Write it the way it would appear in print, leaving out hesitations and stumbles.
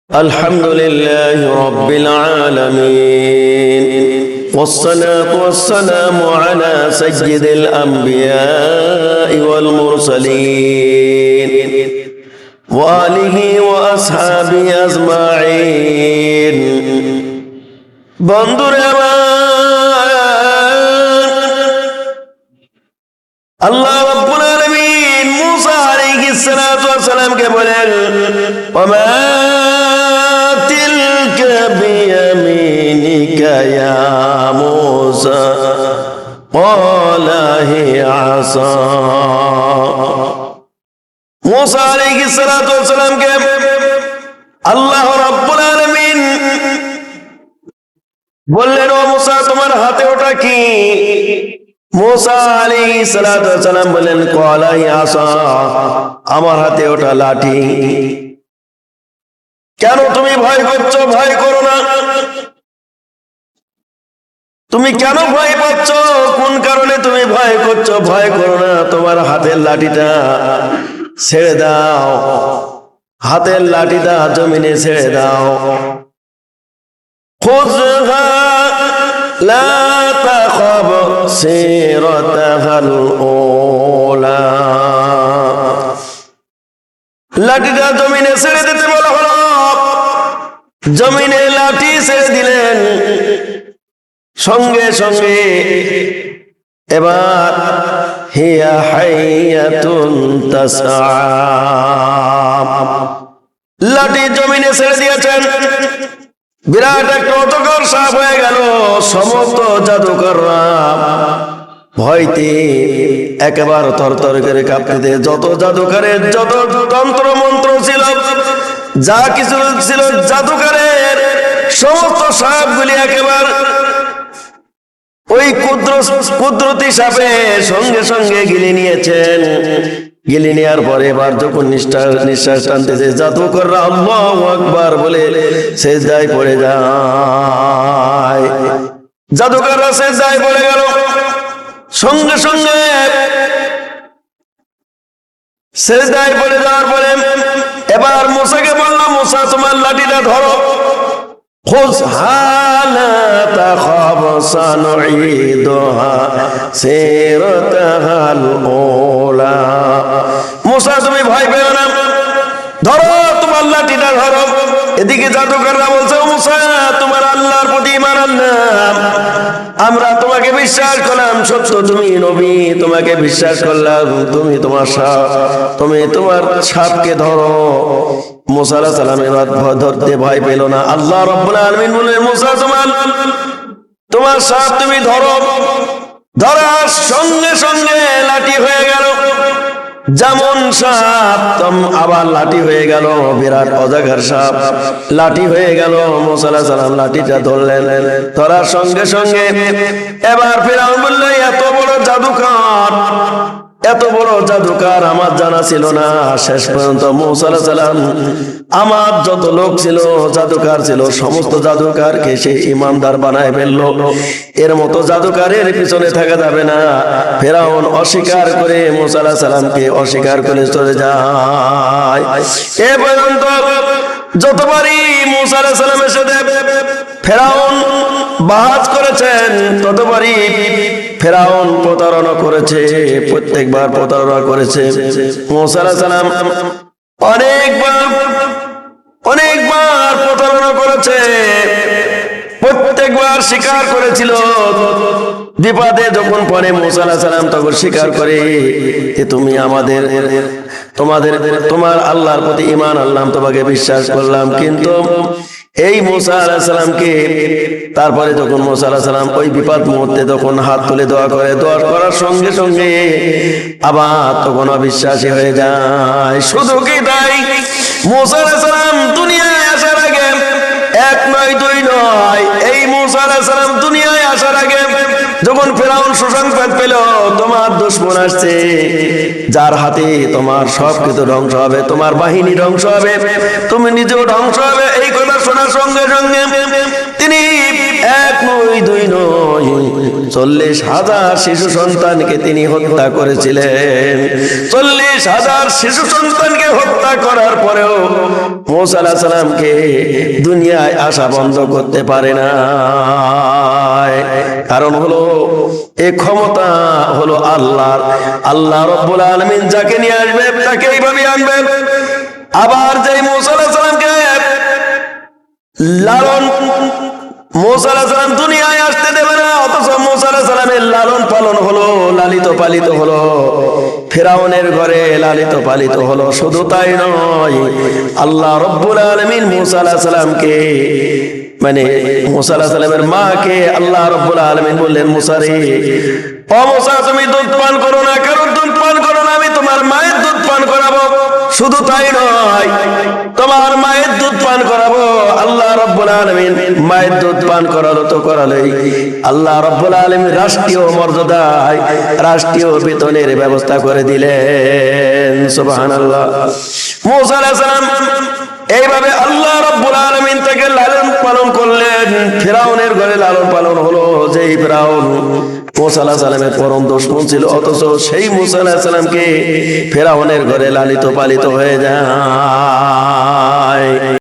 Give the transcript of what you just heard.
الحمد لله رب العالمين والصلاة والسلام على سيد الأنبياء والمرسلين وآله وأصحابه أجمعين بندر الله رب العالمين موسى عليه الصلاة والسلام के बोले وما تلك بيمينك يا موسى قال هي عصا موسى عليه الصلاة والسلام के আল্লাহ রাব্বুল আলামিন বললেন ও মুসা তোমার হাতে ওটা কি मूसा আলাইহিস সালাতু ওয়াস সালাম বলেন ক্বালা হি আসা আমার হাতে ওটা লাঠি কেন তুমি ভয় করছো ভয় করো না তুমি কেন ভয় পাচ্ছ কোন কারণে তুমি ভয় করছো ভয় করো না তোমার হাতের লাঠিটা ছেড়ে দাও হাতের লাঠিটা জমিনে ছেড়ে দাও খুযহা লা তাখাব সিরাতাহাল উলা লাঠিটা জমিনে ছেড়ে দিতে বলা হলো জমিনে লাঠি ছেড়ে দিলেন সঙ্গে সঙ্গে এবার হিয়া হাইয়াতুন তাসআ লাঠি জমিনে ছেড়ে দিয়েছেন বিরাট একটা অজগর সাপ হয়ে গেল সমস্ত জাদুকররা ভয়তে একেবারে তরতর করে কাঁপতে যত জাদুকরের যত তন্ত্র মন্ত্র ছিল যা কিছু ছিল জাদুকরের সমস্ত সাপগুলি একেবারে ওই কুদরতি সাপে সঙ্গে সঙ্গে গিলে নিয়েছেন গিলে নেওয়ার পরে এবার যখন নিঃশ্বাস টানতেছে জাদুকররা আল্লাহু আকবার বলে সিজদায় পড়ে যায় জাদুকররা সিজদায় পড়ে গেল সঙ্গে সঙ্গে সিজদায় পড়ে যাওয়ার পরে এবার মুসাকে বলল মুসা তোমার লাঠিটা ধরো খুযহা লা তাখাব সানুঈদুহা সিরাতাহাল উলা মুসা তুমি ভয় পেও না ধরো তোমার লাঠিটা ধরো এদিকে জাদুকররা বলছে মুসা তোমার আল্লাহর প্রতি ঈমান আনলাম আমরা তোমাকে বিশ্বাস করলাম সত্য তুমি নবী তোমাকে বিশ্বাস করলাম তুমি তোমার সাপকে ধরো মুসা আলাইহিস সালাম এবার ধরতে ভয় পেল না আল্লাহ রাব্বুল আলামিন বললেন মুসা তোমার সাপ তুমি ধরো ধরার সঙ্গে সঙ্গে লাঠি হয়ে গেল যেমন সাপ আবার লাঠি হয়ে গেল বিরাট অজগর সাপ লাঠি হয়ে গেল মুসা আলাইহিস সালাম লাঠিটা ধরলেন ধরার সঙ্গে সঙ্গে এবার ফিরআউন বলল এত বড় জাদুকর আমার জানা ছিল না শেষ পর্যন্ত মুসা আলাইহিস সালাম আমার যত লোক ছিল জাদুকর ছিল সমস্ত জাদুকরকে সে ঈমানদার বানায় ফেললো এর মতো জাদুকরের পিছনে থাকা যাবে না ফিরআউন অস্বীকার করে মুসা আলাইহিস সালামকে অস্বীকার করে চলে যায় এ পর্যন্ত যতবারই মুসা আলাইহিস সালামের সাথে ফিরআউন বাহাজ করেছেন ততবারই ফিরআউন প্রতারণা করেছে প্রত্যেকবার প্রতারণা করেছে মুসা আলাইহিস সালাম অনেকবার প্রতারণা করেছে প্রত্যেকবার স্বীকার করেছিল বিপদে যখন পড়ে মুসা আলাইহিস সালাম তখন স্বীকার করে যে তুমি তোমার আল্লাহর প্রতি ঈমান আনলাম তোমাকে বিশ্বাস করলাম কিন্তু এই মুসা আলাইহিস সালামকে তারপরে যখন মুসা আলাইহিস সালাম ওই বিপদ মুহূর্তে তখন হাত তুলে দোয়া করার সঙ্গে সঙ্গে আবার তখন অবিশ্বাসী হয়ে যায় শুধু কি তাই মুসা আলাইহিস সালাম দুনিয়ায় আসার আগে এক নয় দুই নয় এই মুসা আলাইহিস সালাম দুনিয়ায় আসার আগে যখন ফিরআউন সুসংবাদ পেল তোমার দুশমন আসছে যার হাতে তোমার সবকিছু ধ্বংস হবে তোমার বাহিনী ধ্বংস হবে তুমি নিজেও ধ্বংস হবে এই কথা শোনার সঙ্গে সঙ্গে তিনি এক নয় দুই নয় 40,000 শিশু সন্তানকে তিনি হত্যা করেছিলেন। 40,000 শিশু সন্তানকে হত্যা করার পরেও মূসা আলাইহিস সালামকে দুনিয়ায় আসা বন্ধ করতে পারে না। কারণ হলো এই ক্ষমতা হলো আল্লাহর। আল্লাহ রাব্বুল আলামিন যাকে নিয়ে আসবে তাকে এইভাবে আনবেন। আবার যেই মূসা আলাইহিস সালামকে লালন মূসা আলাইহিস সালাম দুনিয়ায় আসতে দেবে না, অথচ মূসা আলাইহিস সালামের লালন পালন হলো, লালিত পালিত হলো, ফিরাউনের ঘরে লালিত পালিত হলো। শুধু তাই নয়, আল্লাহ রাব্বুল আলামিন মূসা আলাইহিস সালামকে মানে মূসা আলাইহিস সালামের মাকে আল্লাহ রাব্বুল আলামিন বললেন, মূসা রে, ও মূসা তুমি দুধ পান করো না, কারণ দুধ পান করো না, আমি তোমার মায়ের দুধ পান করাবো। শুধু তাই নয়, তোমার মায়ের দুধ পান করাবো। আল্লাহ রাব্বুল আলামিন মায়ের দুধ পান করালো তো করালেই, আল্লাহ রাব্বুল আলামিন রাষ্ট্রীয় মর্যাদায় রাষ্ট্রীয় বেতনের ব্যবস্থা করে দিলেন। সুবহানাল্লাহ। মূসা আলাইহিস সালাম এইভাবে আল্লাহ রাব্বুল আলামিন তাকে লালন পালন করলেন। ফিরাউনের ঘরে লালন পালন হলো। যেই ফিরাউন মূসা আলাইহিস সালামের পরম দুশমন ছিল, অথচ সেই মূসা আলাইহিস সালামকে ফিরাউনের ঘরে লালিত পালিত হয়ে যায়।